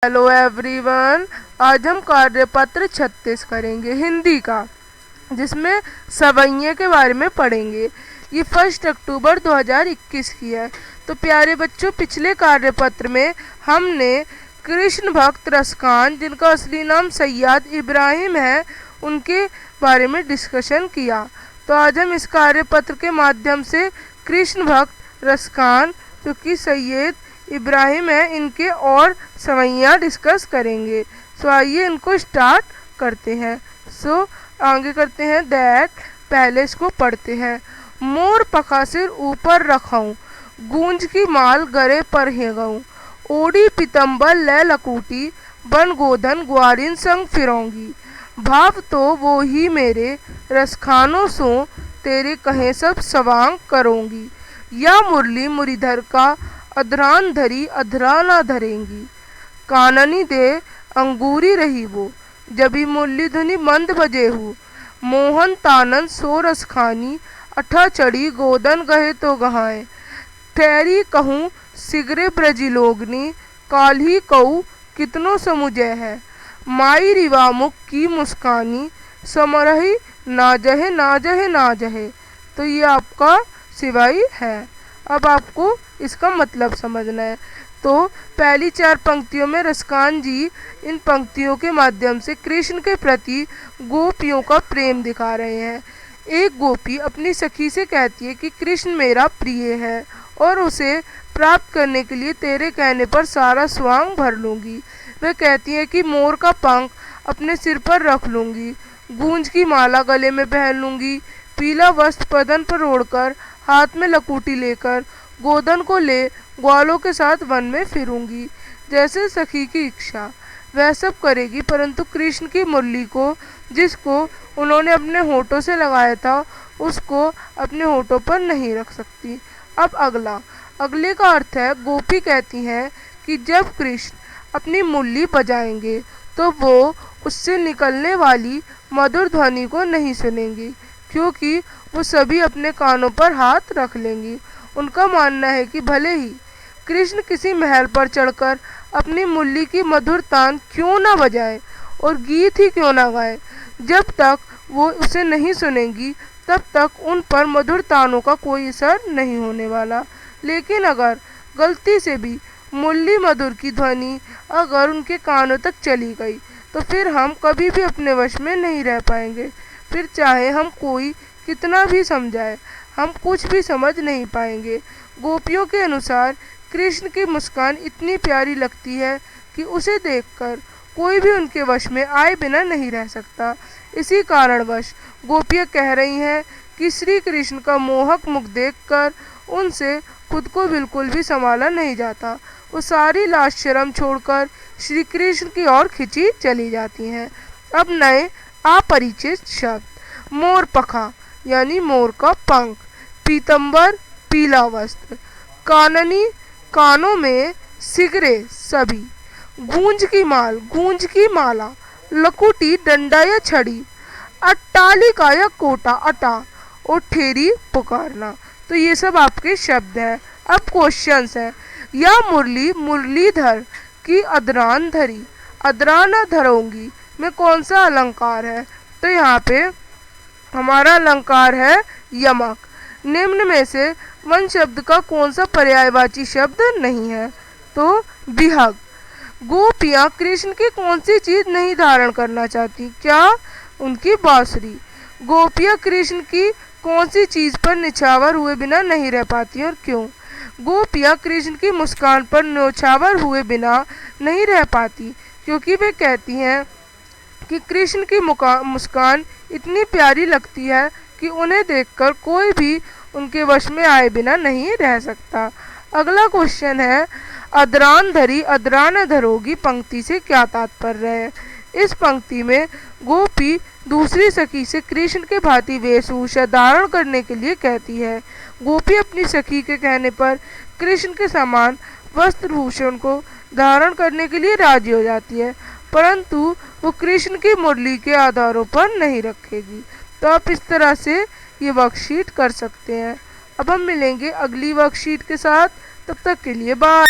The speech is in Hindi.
Hello everyone. आज हम कार्यपत्र 36 करेंगे हिंदी का, जिसमें सवैये के बारे में पढ़ेंगे। ये 1 अक्टूबर 2021 की है। तो प्यारे बच्चों, पिछले कार्यपत्र में हमने कृष्ण भक्त रसखान, जिनका असली नाम सैयद इब्राहिम है, उनके बारे में डिस्कशन किया। तो आज हम इस कार्यपत्र के माध्यम से कृष्ण भक्त रसखान, जो कि सैयद इब्राहिम है, इनके और सवैयाँ डिस्कस करेंगे। सो आइए इनको स्टार्ट करते हैं। आगे करते हैं दैट, पहले इसको पढ़ते हैं। मोर पखा सिर ऊपर रखाऊं, गूंज की माल गरे पर हेगाऊं, ओडी पितम्बर ले लकूटी, बन गोधन ग्वारिन संग फिरौंगी, भाव तो वो ही मेरे रसखानों सो, तेरे कहे सब सवांग करोंगी, या मुरली मुरीधर का अधरान धरी अधरा ना धरेंगी, काननी दे अंगूरी रही वो, जबी मुरली धुनी मंद बजे हूँ, मोहन तानन सो रस खानी, अठा चढ़ी गोदन गहे तो गहाए, ठहरी कहूँ सिगरे ब्रजी लोगनी, काल्ही कहूँ कितनो समुझे है, माई रिवा मुख की मुस्कानी, समरही ना जहे ना जहे ना जहे। तो ये आपका सिवाई है। अब आपको इसका मतलब समझना है। तो पहली 4 पंक्तियों में रसखान जी इन पंक्तियों के माध्यम से कृष्ण के प्रति गोपियों का प्रेम दिखा रहे हैं। एक गोपी अपनी सखी से कहती है कि कृष्ण मेरा प्रिय है और उसे प्राप्त करने के लिए तेरे कहने पर सारा स्वांग भर लूँगी। वह कहती है कि मोर का पंख अपने सिर पर रख लूँगी, गूंज की माला गले में पहन लूँगी, पीला वस्त्र बदन पर ओढ़कर, हाथ में लकूटी लेकर, गोदन को ले ग्वालों के साथ वन में फिरूंगी। जैसे सखी की इच्छा वह सब करेगी, परंतु कृष्ण की मुरली को, जिसको उन्होंने अपने होठों से लगाया था, उसको अपने होठों पर नहीं रख सकती। अब अगले का अर्थ है, गोपी कहती हैं कि जब कृष्ण अपनी मुरली बजाएंगे तो वो उससे निकलने वाली मधुर ध्वनि को नहीं सुनेंगी, क्योंकि वो सभी अपने कानों पर हाथ रख लेंगी। उनका मानना है कि भले ही कृष्ण किसी महल पर चढ़कर अपनी मुरली की मधुर तान क्यों ना बजाए और गीत ही क्यों ना गाए, जब तक वो उसे नहीं सुनेंगी तब तक उन पर मधुर तानों का कोई असर नहीं होने वाला। लेकिन अगर गलती से भी मुरली मधुर की ध्वनि अगर उनके कानों तक चली गई, तो फिर हम कभी भी अपने वश में नहीं रह पाएंगे। फिर चाहे हम कोई कितना भी समझाए, हम कुछ भी समझ नहीं पाएंगे। गोपियों के अनुसार कृष्ण की मुस्कान इतनी प्यारी लगती है कि उसे देखकर कोई भी उनके वश में आए बिना नहीं रह सकता। इसी कारणवश गोपियाँ कह रही हैं कि श्री कृष्ण का मोहक मुख देखकर उनसे खुद को बिल्कुल भी संभाला नहीं जाता। वो सारी लाज शर्म छोड़कर श्री कृष्ण की ओर खिंची चली जाती हैं। अब नए अपरिचित शब्द। मोर पखा यानी मोर का पंख, पीतम्बर पीला वस्त्र, काननी कानों में, सिगरे सभी, गूंज की माला, लकुटी डंडा या छड़ी, अट्टालिका या कोटा अटा, और ठेरी पुकारना। तो ये सब आपके शब्द हैं। अब क्वेश्चंस हैं। या मुरली मुरलीधर की अदरान धरी, अदराना धरोंगी में कौन सा अलंकार है? तो यहाँ पे हमारा अलंकार है यमक। निम्न में से वन शब्द का कौन सा पर्यायवाची शब्द नहीं है? तो बिहग। गोपियाँ कृष्ण की कौन सी चीज नहीं धारण करना चाहती? क्या? उनकी बांसुरी। गोपियाँ कृष्ण की कौन सी चीज पर निछावर हुए बिना नहीं रह पाती और क्यों? गोपियाँ कृष्ण की मुस्कान पर न्योछावर हुए बिना नहीं रह पाती, क्योंकि वे कहती हैं कि कृष्ण की मुस्कान इतनी प्यारी लगती है कि उन्हें देखकर कोई भी उनके वश में आए बिना नहीं रह सकता। अगला क्वेश्चन है, अदरान धरी अदरान धरोगी पंक्ति से क्या तात्पर्य है? इस पंक्ति में गोपी दूसरी सखी से कृष्ण के भांति वेशभूषा धारण करने के लिए कहती है। गोपी अपनी सखी के कहने पर कृष्ण के समान वस्त्र भूषण को धारण करने के लिए राजी हो जाती है, परंतु वो कृष्ण की मुरली के आधारों पर नहीं रखेगी। तो आप इस तरह से ये वर्कशीट कर सकते हैं। अब हम मिलेंगे अगली वर्कशीट के साथ, तब तक के लिए बाय।